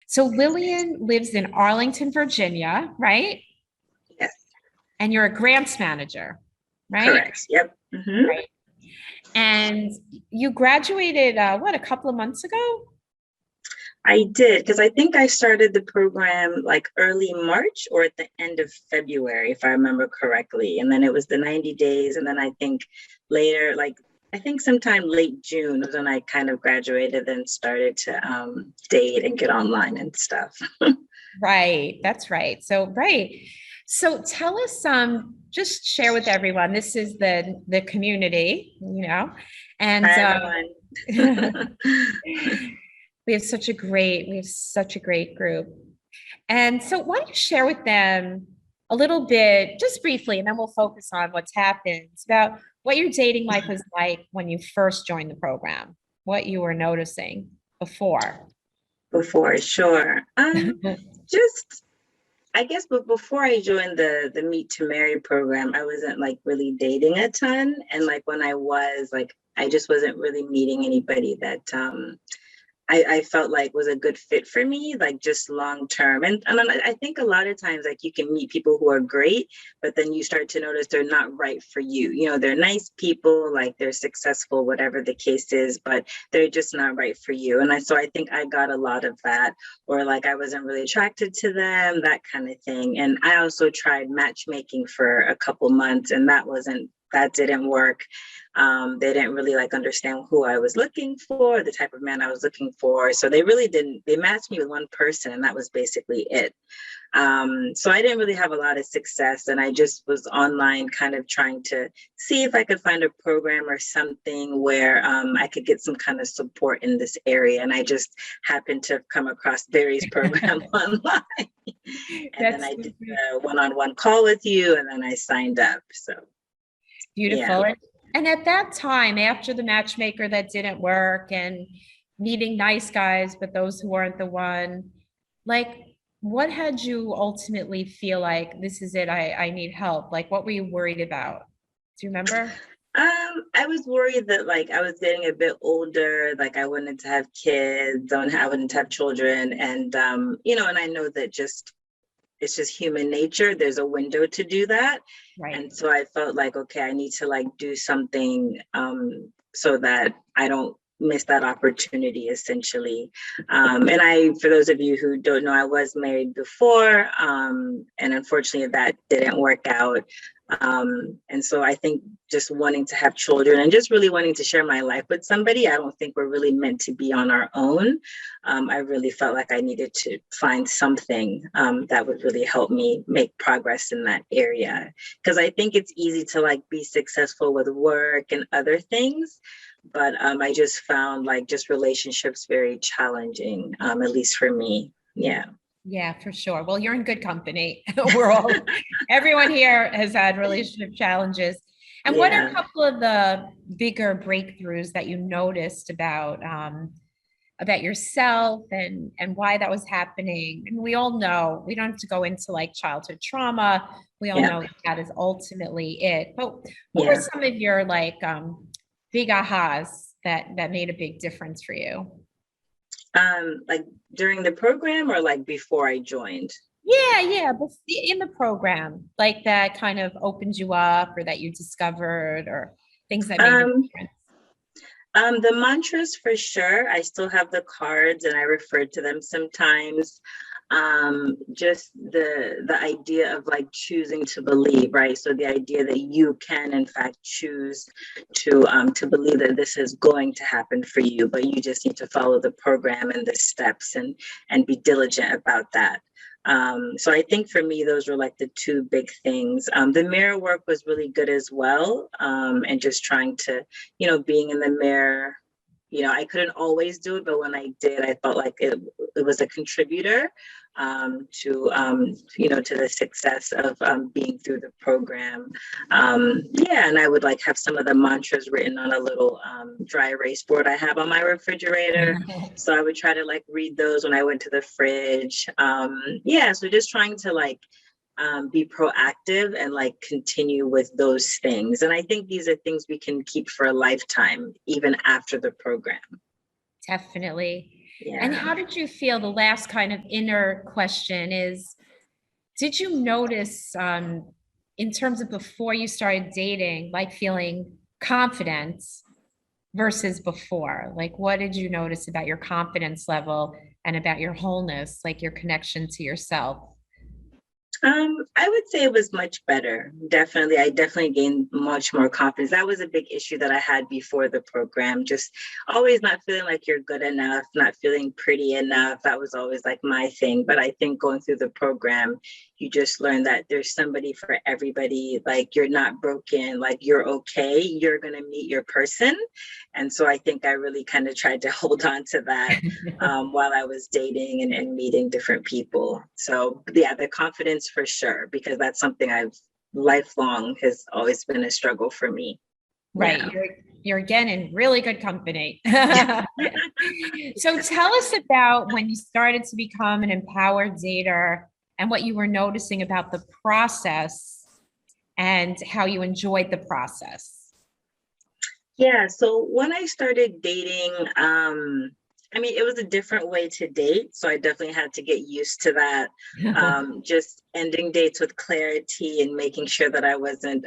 So Lilian lives in Arlington, Virginia, right? Yes, And you're a grants manager, right? correct. Yep. Hmm. Right. And you graduated, a couple of months ago? I did, because I think I started the program like early March or at the end of February, if I remember correctly. And then it was the 90 days. And then I think later, like, I think sometime late June was when I kind of graduated and started to date and get online and stuff. Right. That's right. So, right. So tell us, just share with everyone. This is the community, and Hi, everyone. we have such a great group. And so why don't you share with them a little bit, just briefly, and then we'll focus on what's happened about what your dating life was like when you first joined the program, what you were noticing before. Before, sure. Just I guess, but before I joined the Meet to Marry program, I wasn't like really dating a ton, and like when I was, like, I just wasn't really meeting anybody that I felt like was a good fit for me, like just long term. And I think a lot of times, like, you can meet people who are great, but then you start to notice they're not right for you. You know, they're nice people, like they're successful, whatever the case is, but they're just not right for you. So I think I got a lot of that, or like I wasn't really attracted to them, that kind of thing. And I also tried matchmaking for a couple months, and that didn't work. They didn't really like understand who I was looking for, the type of man I was looking for. So they really didn't, they matched me with one person, and that was basically it. So I didn't really have a lot of success, and I just was online kind of trying to see if I could find a program or something where I could get some kind of support in this area. And I just happened to have come across Barry's program online. And then That's I did a one-on-one call with you, and then I signed up. So beautiful. yeah. And at that time, after the matchmaker that didn't work and meeting nice guys, but those who weren't the one, like, what had you ultimately feel like this is it? I need help. Like, what were you worried about? Do you remember? I was worried that like I was getting a bit older, like I wanted to have kids, I wanted to have children, and and I know that just it's just human nature. There's a window to do that. Right. And so I felt like, okay, I need to like do something so that I don't miss that opportunity essentially. For those of you who don't know, I was married before, and unfortunately that didn't work out. And so I think just wanting to have children and just really wanting to share my life with somebody, I don't think we're really meant to be on our own. I really felt like I needed to find something that would really help me make progress in that area. Because I think it's easy to like be successful with work and other things, but I just found like just relationships very challenging, at least for me. Yeah. Yeah, for sure. Well, you're in good company. Everyone here has had relationship challenges. And what are a Yeah. couple of the bigger breakthroughs that you noticed about yourself and why that was happening? And we all know we don't have to go into like childhood trauma. We all Yeah. know that is ultimately it. But what were Yeah. some of your like big ahas that made a big difference for you? Like during the program or like before I joined? Yeah, yeah, but in the program, like that kind of opened you up or that you discovered or things that made a Um, difference. the mantras for sure. I still have the cards and I refer to them sometimes. Just the idea of like choosing to believe, right? So the idea that you can in fact choose to believe that this is going to happen for you, but you just need to follow the program and the steps and be diligent about that. So I think for me, those were like the two big things. The mirror work was really good as well. And just trying to, being in the mirror, I couldn't always do it, but when I did, I felt like it was a contributor to the success of being through the program. Yeah, and I would like have some of the mantras written on a little dry erase board I have on my refrigerator. So I would try to like read those when I went to the fridge. Yeah, so just trying to like be proactive and like continue with those things. And I think these are things we can keep for a lifetime, even after the program. Definitely. And Yeah. how did you feel? The last kind of inner question is, did you notice in terms of before you started dating, like feeling confident versus before? Like, what did you notice about your confidence level and about your wholeness, like your connection to yourself? I would say it was much better. Definitely, I definitely gained much more confidence. That was a big issue that I had before the program. Just always not feeling like you're good enough, not feeling pretty enough. That was always like my thing. But I think going through the program, you just learn that there's somebody for everybody. Like you're not broken, like you're okay. You're gonna meet your person. And so I think I really kind of tried to hold on to that while I was dating and meeting different people. So yeah, the confidence for sure, because that's something I've lifelong has always been a struggle for me. Right. Yeah. You're again in really good company. So tell us about when you started to become an empowered dater and what you were noticing about the process and how you enjoyed the process. Yeah. So when I started dating, I mean, it was a different way to date. So I definitely had to get used to that. Just ending dates with clarity and making sure that I wasn't,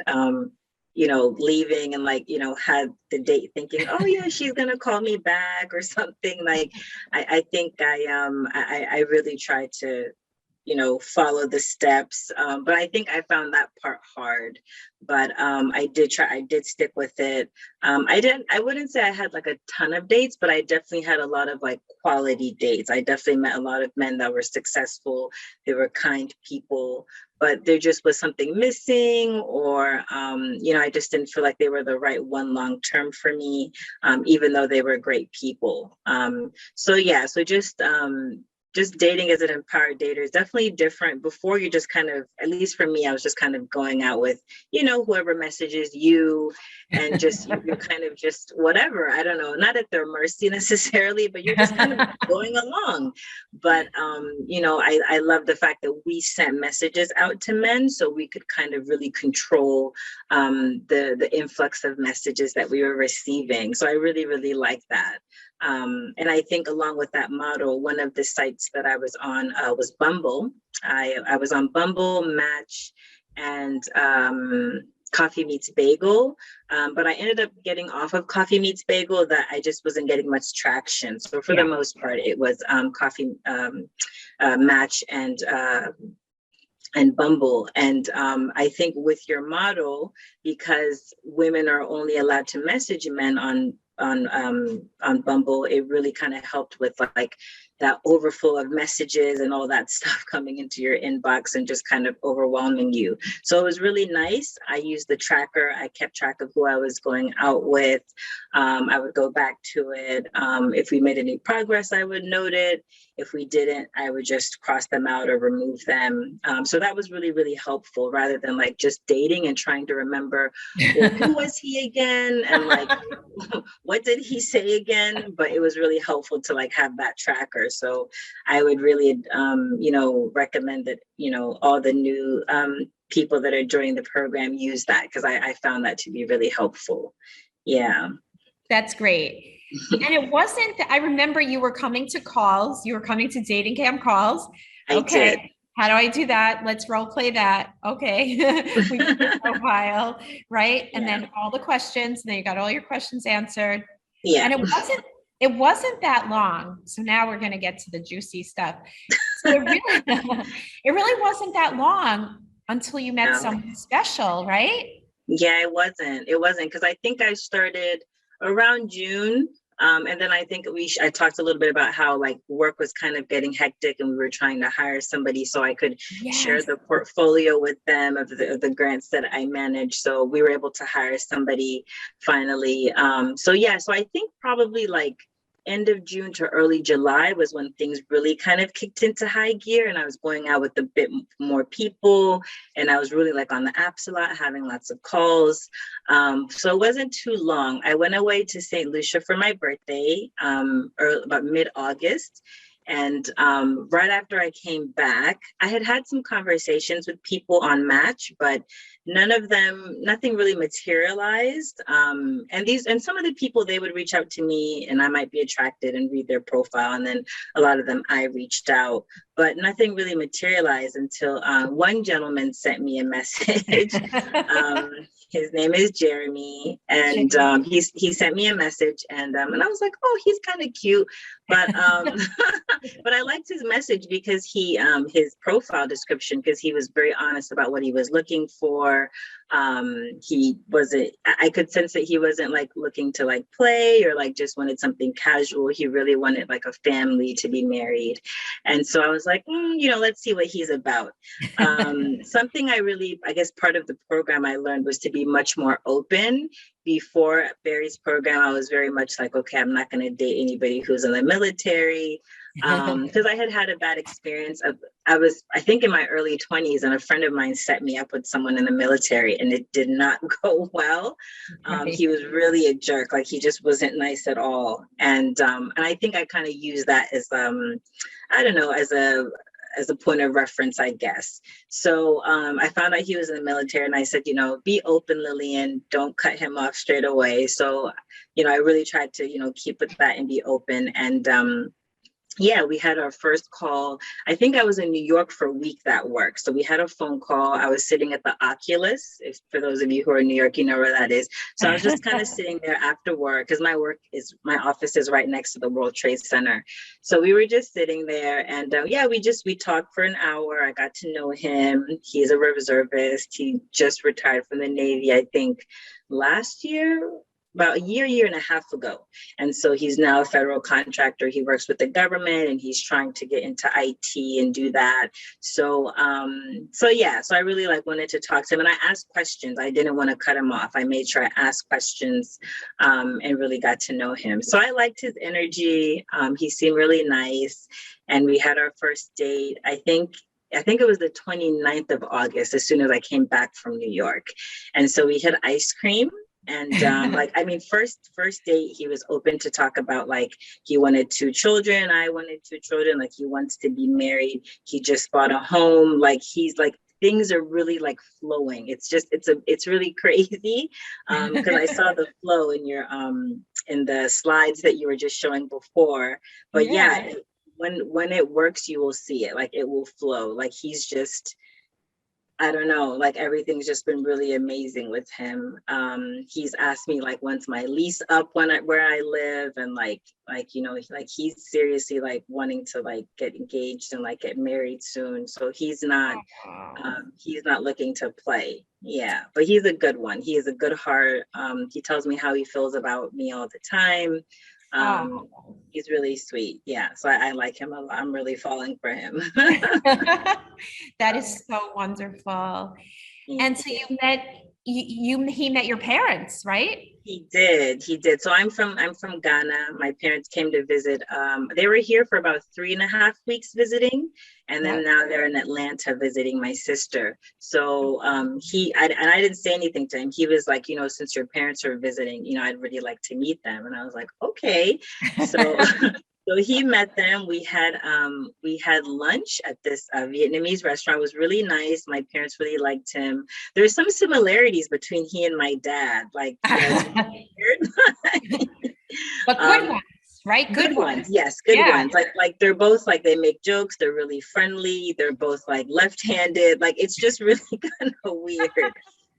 leaving and like, had the date thinking, oh yeah, she's gonna call me back or something. Like, I think I really tried to follow the steps. But I think I found that part hard. But I did stick with it. I wouldn't say I had like a ton of dates, but I definitely had a lot of like quality dates. I definitely met a lot of men that were successful. They were kind people, but there just was something missing, or, I just didn't feel like they were the right one long term for me, even though they were great people. So yeah, so just dating as an empowered dater is definitely different. Before you just kind of, at least for me, I was just kind of going out with, whoever messages you, and just you're kind of just whatever. I don't know, not at their mercy necessarily, but you're just kind of going along. But I love the fact that we sent messages out to men, so we could kind of really control the influx of messages that we were receiving. So I really, really like that. And I think along with that model, one of the sites that I was on was Bumble. I was on Bumble, Match, and Coffee Meets Bagel. But I ended up getting off of Coffee Meets Bagel, that I just wasn't getting much traction. So for the Yeah. most part, it was Coffee Match and Bumble. And I think with your model, because women are only allowed to message men on Bumble, it really kind of helped with like that overflow of messages and all that stuff coming into your inbox and just kind of overwhelming you. So it was really nice. I used the tracker. I kept track of who I was going out with. I would go back to it. If we made any progress, I would note it. If we didn't, I would just cross them out or remove them. So that was really, really helpful, rather than like just dating and trying to remember, well, who was he again? And like, what did he say again? But it was really helpful to like have that tracker. So I would really, recommend that, all the new people that are joining the program use that, because I found that to be really helpful. Yeah. That's great. And it wasn't that I remember you were coming to calls, you were coming to dating camp calls. I did. Okay. How do I do that? Let's role play that. Okay. We put your profile, right? And Yeah. then all the questions, and then you got all your questions answered. Yeah. And it wasn't that long. So now we're going to get to the juicy stuff. So it really wasn't that long until you met No. someone special, right? Yeah, it wasn't because I think I started around June. And then I think I talked a little bit about how like work was kind of getting hectic and we were trying to hire somebody so I could share Yes. the portfolio with them of the grants that I managed. So we were able to hire somebody finally. So yeah, so I think probably like end of June to early July was when things really kind of kicked into high gear, and I was going out with a bit more people, and I was really like on the apps a lot, having lots of calls. So it wasn't too long. I went away to St. Lucia for my birthday, or about mid-August. And right after I came back, I had had some conversations with people on Match, but nothing really materialized. And some of the people, they would reach out to me and I might be attracted and read their profile. And then a lot of them, I reached out, but nothing really materialized until one gentleman sent me a message. His name is Jeremy, and he sent me a message, and I was like, oh, he's kind of cute, but but I liked his message because his profile description, because he was very honest about what he was looking for. He wasn't, I could sense that he wasn't like looking to like play or like just wanted something casual. He really wanted like a family, to be married. And so I was like, let's see what he's about. Something I guess part of the program I learned was to be much more open. Before Bari's program, I was very much like, okay, I'm not going to date anybody who's in the military. Because I had a bad experience I think in my early 20s, and a friend of mine set me up with someone in the military, and it did not go well. He was really a jerk. Like, he just wasn't nice at all. And I think I kind of used that as I don't know, as a point of reference, I guess. So I found out he was in the military, and I said, be open, Lilian, don't cut him off straight away. So, I really tried to, keep with that and be open. And yeah, we had our first call. I think I was in New York for a week that worked. So we had a phone call. I was sitting at the Oculus. If, for those of you who are in New York, you know where that is. So I was just kind of sitting there after work, because my office is right next to the World Trade Center. So we were just sitting there, and yeah, we talked for an hour. I got to know him. He's a reservist. He just retired from the Navy, I think last year, about a year and a half ago. And so he's now a federal contractor. He works with the government, and he's trying to get into IT and do that. So yeah, so I really wanted to talk to him, and I asked questions. I didn't want to cut him off. I made sure I asked questions and really got to know him. So I liked his energy. He seemed really nice. And we had our first date. I think it was the 29th of August, as soon as I came back from New York. And so we had ice cream. And first date, he was open to talk about he wanted 2 children. I wanted 2 children. He wants to be married. He just bought a home. He's things are really flowing. It's really crazy. Because I saw the flow in your in the slides that you were just showing before. But yeah, when it works, you will see it. It will flow. He's just, I don't know, everything's just been really amazing with him. He's asked me when's my lease up where I live, and he's seriously wanting to get engaged and get married soon. So he's not looking to play. Yeah, but he's a good one. He has a good heart. He tells me how he feels about me all the time. He's really sweet. Yeah, so I like him a lot. I'm really falling for him. That is so wonderful. And so he met your parents, right? He did. So I'm from Ghana. My parents came to visit. They were here for about 3.5 weeks visiting, and then now they're in Atlanta visiting my sister. So I didn't say anything to him. He was like, since your parents are visiting, I'd really like to meet them. And I was like, okay. So so he met them. We had lunch at this Vietnamese restaurant. It was really nice. My parents really liked him. There's some similarities between he and my dad. But good ones, right? Good ones. Yes, good ones. They're both they make jokes. They're really friendly. They're both left-handed. It's just really kind of weird.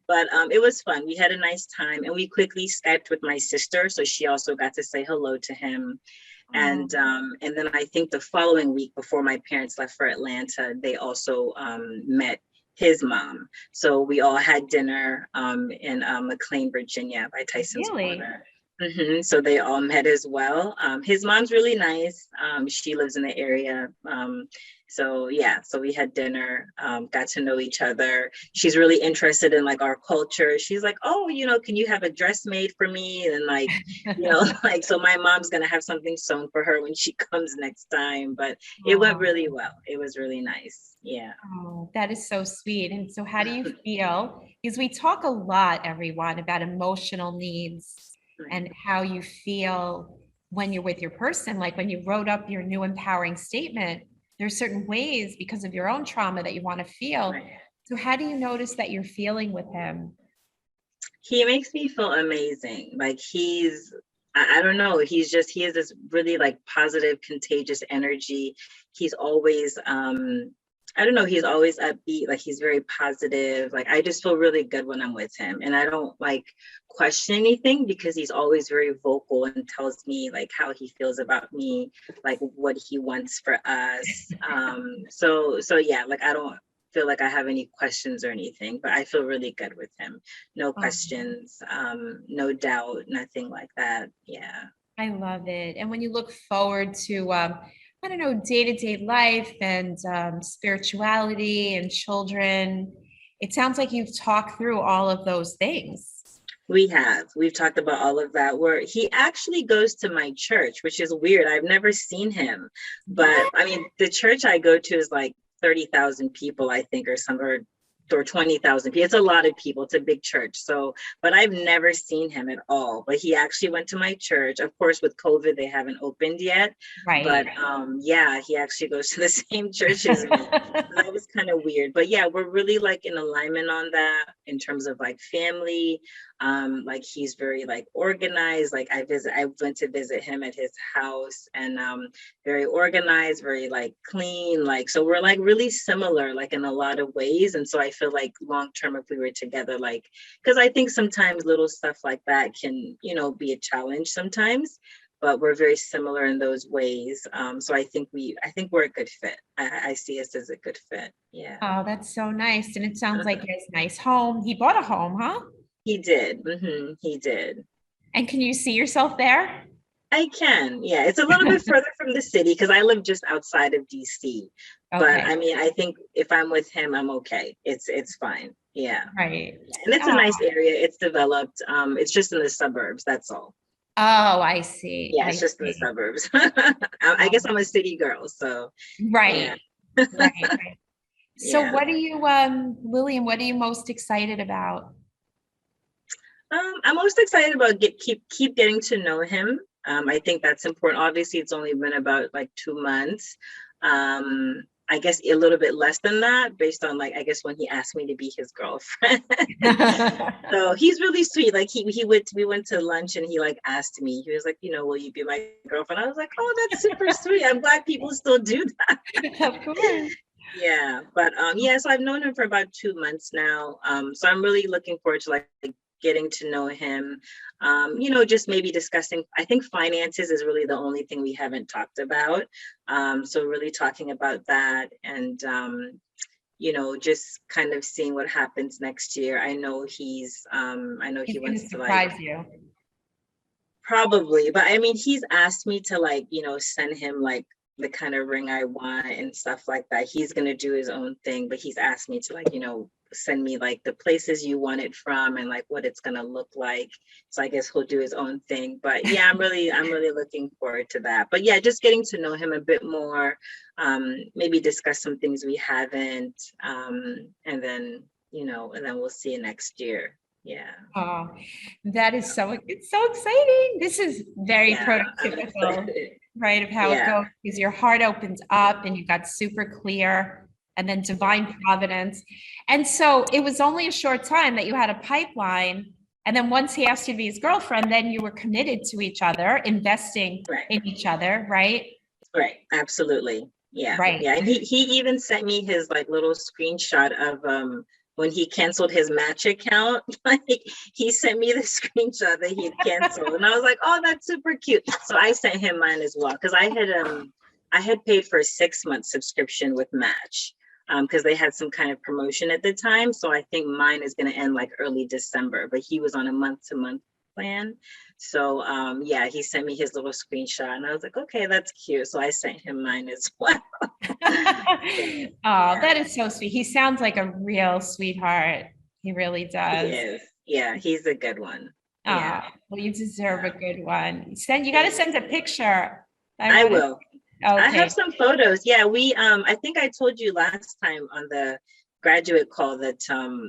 But it was fun. We had a nice time, and we quickly Skyped with my sister, so she also got to say hello to him. And then I think the following week, before my parents left for Atlanta, they also met his mom. So we all had dinner in McLean, Virginia, by Tyson's Corner. So they all met as well. His mom's really nice. She lives in the area. So yeah, so we had dinner, got to know each other. She's really interested in our culture. She's like, oh, can you have a dress made for me? And so my mom's gonna have something sewn for her when she comes next time. But it went really well. It was really nice. Yeah. Oh, that is so sweet. And so how do you feel? Because we talk a lot, everyone, about emotional needs and how you feel when you're with your person, like when you wrote up your new empowering statement, there's certain ways because of your own trauma that you want to feel. Right. So how do you notice that you're feeling with him? He makes me feel amazing. Like I don't know, he has this really like positive, contagious energy. He's always, I don't know, he's always upbeat, like he's very positive. Like I just feel really good when I'm with him. And I don't like question anything because he's always very vocal and tells me like how he feels about me, like what he wants for us. So yeah, like I don't feel like I have any questions or anything, but I feel really good with him. No Oh, questions, no doubt, nothing like that. Yeah. I love it. And when you look forward to, I don't know, day-to-day life and spirituality and children, it sounds like you've talked through all of those things. We've talked about all of that, where he actually goes to my church, which is weird. I've never seen him, but What? I mean, the church I go to is like 30,000 people, I think, or somewhere, or 20,000 people. It's a lot of people. It's a big church. So, but I've never seen him at all. But he actually went to my church. Of course, with COVID, they haven't opened yet. But Right. yeah, he actually goes to the same church as me. That was kind of weird. But yeah, we're really like in alignment on that in terms of like family. Like he's very like organized. Like I went to visit him at his house, and very organized, very like clean. Like, so we're like really similar, like in a lot of ways. And so I feel like long term, if we were together, like, because I think sometimes little stuff like that can, be a challenge sometimes, but we're very similar in those ways. So I think we're a good fit. I see us as a good fit. Yeah. Oh, that's so nice. And it sounds like he has a nice home. He bought a home, huh? He did. He did. And can you see yourself there? I can. Yeah. It's a little bit further from the city because I live just outside of DC. But Okay. I mean, I think if I'm with him, I'm okay. It's fine. Yeah. Right. And it's a Oh, nice area. It's developed. It's just in the suburbs. That's all. oh, I see. Yeah, it's I just in the see. suburbs. I guess I'm a city girl, so yeah. Right. Right. Right. So Yeah. what are you, Lillian, what are you most excited about? I'm most excited about keep getting to know him. I think that's important. Obviously, it's only been about like 2 months. I guess a little bit less than that, based on like I guess when he asked me to be his girlfriend. So he's really sweet. Like we went to lunch and he like asked me. He was like, will you be my girlfriend? I was like, oh, that's super sweet. I'm glad people still do that. Of course. Yeah, but yeah, so I've known him for about 2 months now. So I'm really looking forward to like getting to know him. Just maybe discussing. I think finances is really the only thing we haven't talked about. So really talking about that, and just kind of seeing what happens next year. I know he He's going to wants to like surprise you. probably, but I mean, he's asked me to like, send him like the kind of ring I want and stuff like that. He's gonna do his own thing, but he's asked me to like, send me like the places you want it from and like what it's gonna look like. So I guess he'll do his own thing. But yeah, I'm really looking forward to that. But yeah, just getting to know him a bit more, maybe discuss some things we haven't, and then we'll see you next year. Yeah. Oh, that is it's so exciting. This is very Yeah, I'm prototypical, excited. right, of how it Yeah. goes because your heart opens up and you got super clear and then divine providence. And so it was only a short time that you had a pipeline. And then once he asked you to be his girlfriend, then you were committed to each other, investing Right. in each other, right? Right. Absolutely. Yeah. Right. Yeah. And he even sent me his like little screenshot of when he canceled his Match account. Like he sent me the screenshot that he had canceled. And I was like, oh, that's super cute. So I sent him mine as well. Cause I had paid for a 6-month subscription with Match. Because they had some kind of promotion at the time. So I think mine is going to end like early December, but he was on a month-to-month plan. So yeah, he sent me his little screenshot and I was like, okay, that's cute. So I sent him mine as well. Oh, Yeah, that is so sweet. He sounds like a real sweetheart. He really he does. is. Yeah, he's a good one. Oh, Yeah. well, you deserve Yeah. a good one. You got to send a picture. I I want to, will. I have okay. some photos. Yeah, we I think I told you last time on graduate call that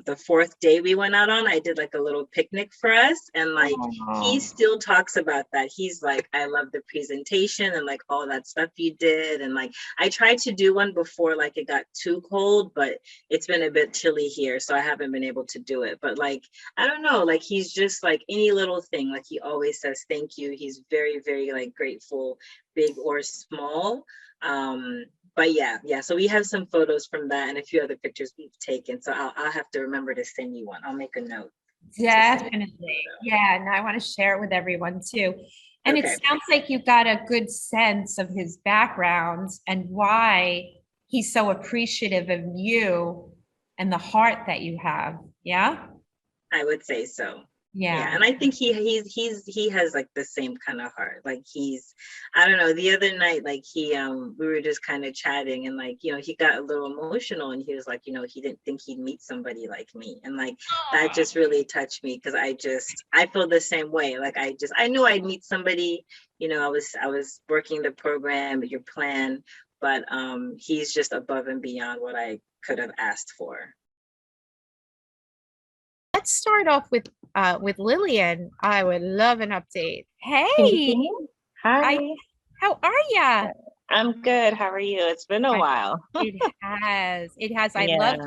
the fourth day we went out on, I did like a little picnic for us, and like he Oh. still talks about that. He's like, I love the presentation and like all that stuff you did. And like I tried to do one before like it got too cold, but it's been a bit chilly here, so I haven't been able to do it. But like I don't know, like he's just like any little thing, like he always says thank you. He's very, very like grateful, big or small. But yeah, so we have some photos from that and a few other pictures we've taken, so I'll have to remember to send you one. I'll make a note to send you a Definitely. photo. Yeah, and I want to share it with everyone too. And it Okay. sounds like you got a good sense of his background and why he's so appreciative of you and the heart that you have. Yeah? I would say so. Yeah, Yeah. and I think he has like the same kind of heart. Like he's, I don't know, the other night, like we were just kind of chatting, and like, he got a little emotional, and he was like, he didn't think he'd meet somebody like me. And like that just really touched me, because I feel the same way. Like I knew I'd meet somebody, I was working the program, your plan, but he's just above and beyond what I could have asked for. Let's start off with Lilian. I would love an update. Can you see Hey, me? I Hi. how are ya? I'm good. How are you? It's been a I, while. it has. It has. I loved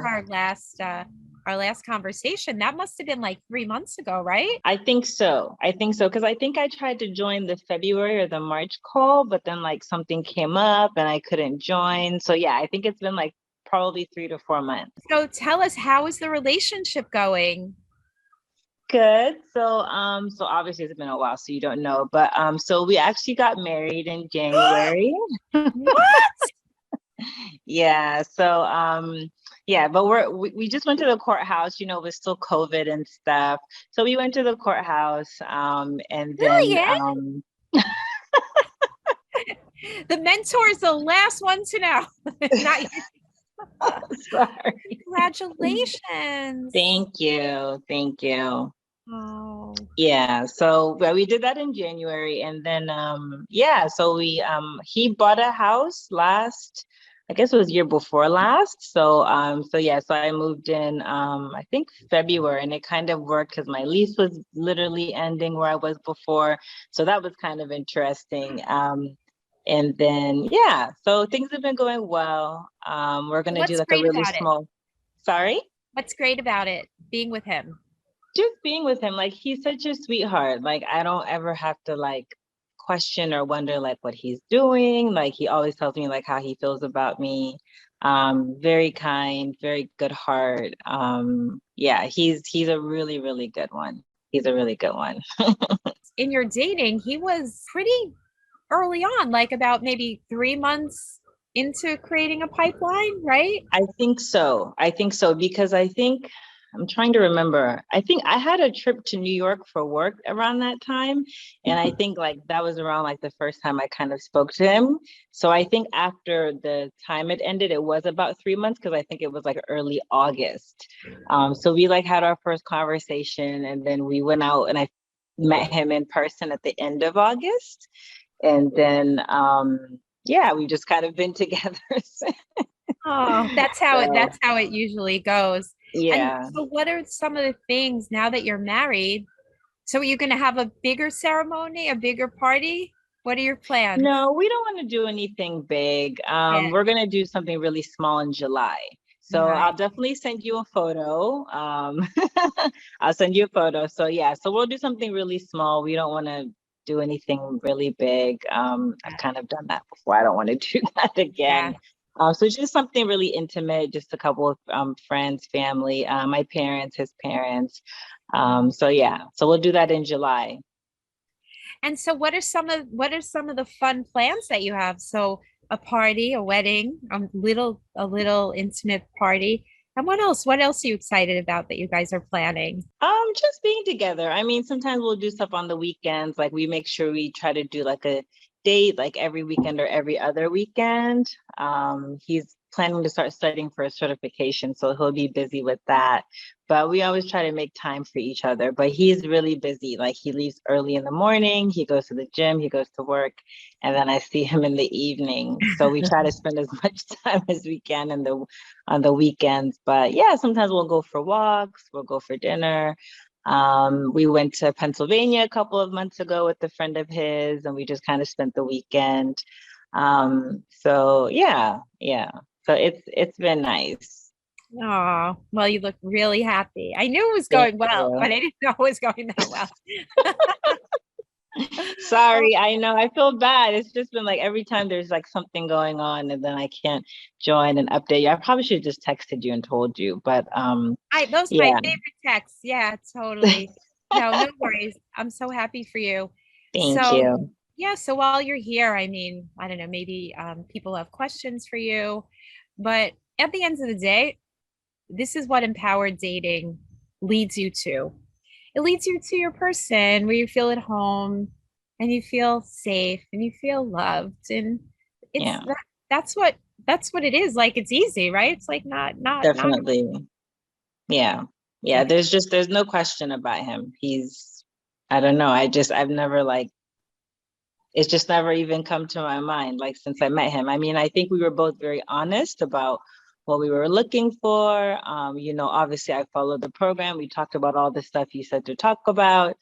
Yeah, our last conversation. That must have been like 3 months ago, right? I think so. I think so. Because I think I tried to join the February or the March call, but then like something came up and I couldn't join. So yeah, I think it's been like probably 3 to 4 months. So tell us, how is the relationship going? Good. So obviously it's been a while, so you don't know, but so we actually got married in January. What? Yeah. Yeah, but we just went to the courthouse, it was still COVID and stuff. So we went to the courthouse, and then Lilian? The mentor is the last one to know. Not you. sorry. Congratulations. Thank you. Thank you. Oh, Yeah, so we did that in January, and then yeah, so we he bought a house last, I guess it was year before last. So yeah, so I moved in I think February, and it kind of worked because my lease was literally ending where I was before. So that was kind of interesting. And then yeah, so things have been going well. We're gonna do what's like a great really about it? small, sorry? What's great about it? Being with him. Just being with him, like he's such a sweetheart. Like I don't ever have to like question or wonder like what he's doing. Like he always tells me like how he feels about me. Very kind, very good heart. Yeah, he's a really, really good one. He's a really good one. In your dating, he was pretty early on, like about maybe 3 months into creating a pipeline, right? I think so. I think so because I'm trying to remember. I think I had a trip to New York for work around that time. And I think like that was around like the first time I kind of spoke to him. So I think after the time it ended, it was about 3 months because I think it was like early August. So we like had our first conversation, and then we went out and I met him in person at the end of August. And then yeah, we've just kind of been together since. Oh, that's how it So that's how it usually goes. And yeah. so what are some of the things now that you're married? So are you going to have a bigger ceremony, a bigger party? What are your plans? No, we don't want to do anything big. Yeah, We're gonna do something really small in July. So nice. I'll definitely send you a photo. I'll send you a photo. So yeah, so we'll do something really small. We don't want to do anything really big. I've kind of done that before. I don't want to do that Yeah. again. So just something really intimate, just a couple of friends, family, my parents, his parents. So yeah, so we'll do that in July. And so what are some of the fun plans that you have? So a party, a wedding, a little intimate party. And what else? What else are you excited about that you guys are planning? Just being together. I mean, sometimes we'll do stuff on the weekends. Like we make sure we try to do like a date like every weekend or every other weekend. He's planning to start studying for a certification, so he'll be busy with that. But we always try to make time for each other. But he's really busy. Like he leaves early in the morning, he goes to the gym, he goes to work, and then I see him in the evening. So we try to spend as much time as we can on the weekends. But yeah, sometimes we'll go for walks, we'll go for dinner. We went to Pennsylvania a couple of months ago with a friend of his, and we just kind of spent the weekend. So yeah. So it's been nice. Oh, well, you look really happy. I knew it was Thank going well, you. but I didn't know it was going that well. Sorry, I know. I feel bad. It's just been like every time there's like something going on and then I can't join and update you. I probably should have just texted you and told you, but Those are my yeah. favorite texts. Yeah, totally. No, no worries. I'm so happy for you. Thank So, you. yeah, so while you're here, I mean, I don't know, maybe people have questions for you, but at the end of the day, this is what empowered dating leads you to. It leads you to your person where you feel at home and you feel safe and you feel loved. And it's Yeah, that's what it is. Like it's easy, right? It's like not definitely. Yeah. Yeah, there's no question about him. I don't know. I've never like it's just never even come to my mind like since I met him. I mean, I think we were both very honest about what we were looking for. Obviously I followed the program. We talked about all the stuff he said to talk about.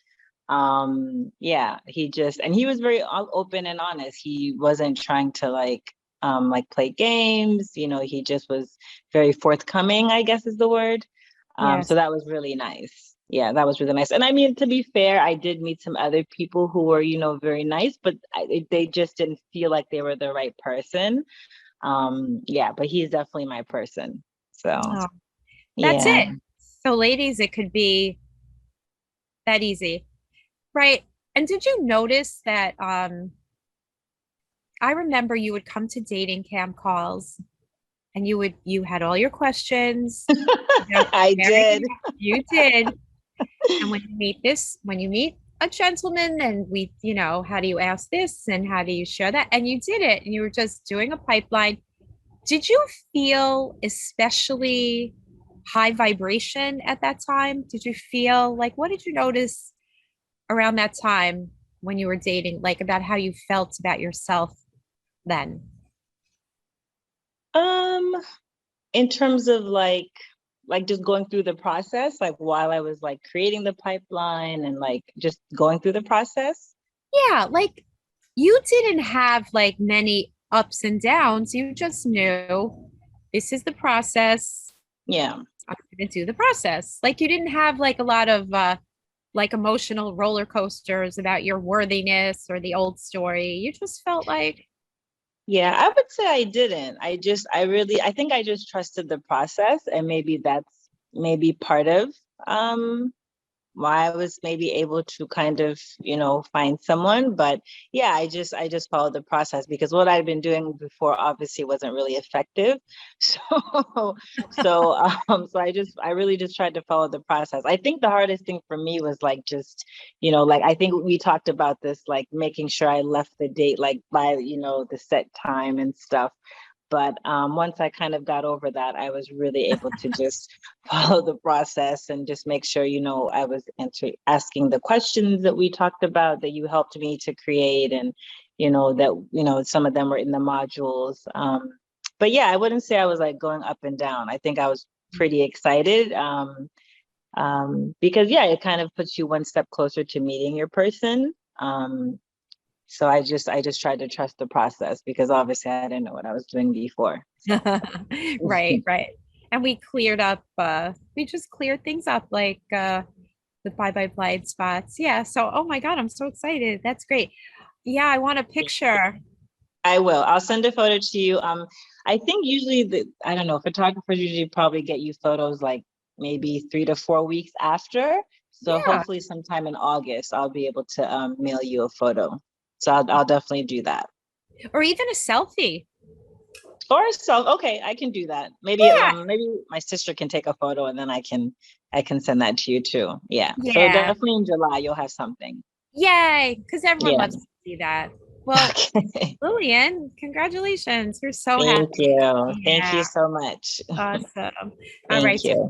Yeah, he was very open and honest. He wasn't trying to like play games. He just was very forthcoming, I guess is the word. yes. So that was really nice. Yeah, that was really nice. And I mean, to be fair, I did meet some other people who were, very nice, but they just didn't feel like they were the right person. Yeah, but he's definitely my person. So Oh, that's yeah. it. So ladies, it could be that easy. Right. And did you notice that I remember you would come to dating camp calls and you had all your questions, I did. you did. And when you meet a gentleman and how do you ask this and how do you share that? And you did it and you were just doing a pipeline. Did you feel especially high vibration at that time? Did you feel like, what did you notice around that time when you were dating, like about how you felt about yourself then? Um, in terms of like just going through the process, like while I was like creating the pipeline and like just going through the process. Yeah, like you didn't have like many ups and downs. You just knew this is the process. Yeah. I'm going to do the process. Like you didn't have like a lot of like emotional roller coasters about your worthiness or the old story. You just felt like, Yeah, I would say I didn't. I think I just trusted the process, and maybe that's maybe part of um why I was maybe able to kind of, find someone. But yeah, I just followed the process because what I'd been doing before obviously wasn't really effective. So so I really just tried to follow the process. I think the hardest thing for me was like just, like I think we talked about this, like making sure I left the date like by, the set time and stuff. But once I kind of got over that, I was really able to just follow the process and just make sure, I was asking the questions that we talked about that you helped me to create, and, some of them were in the modules. But yeah, I wouldn't say I was like going up and down. I think I was pretty excited because, yeah, it kind of puts you one step closer to meeting your person. So I just tried to trust the process because obviously I didn't know what I was doing before. So. right, right. And we just cleared things up like the by blind spots. Yeah. So, oh my God, I'm so excited. That's great. Yeah, I want a picture. I will. I'll send a photo to you. I think usually I don't know, photographers usually probably get you photos like maybe 3 to 4 weeks after. So Yeah. hopefully sometime in August I'll be able to mail you a photo. So I'll definitely do that. Or even a selfie. Or so okay, I can do that. Yeah. Maybe my sister can take a photo and then I can send that to you too. Yeah. So Yeah. definitely in July you'll have something. Yay. Because everyone Yeah. loves to see that. Well, Okay. Lilian, congratulations. You're so Thank happy. you. Thank you Yeah, so much. awesome. All Thank right. So you.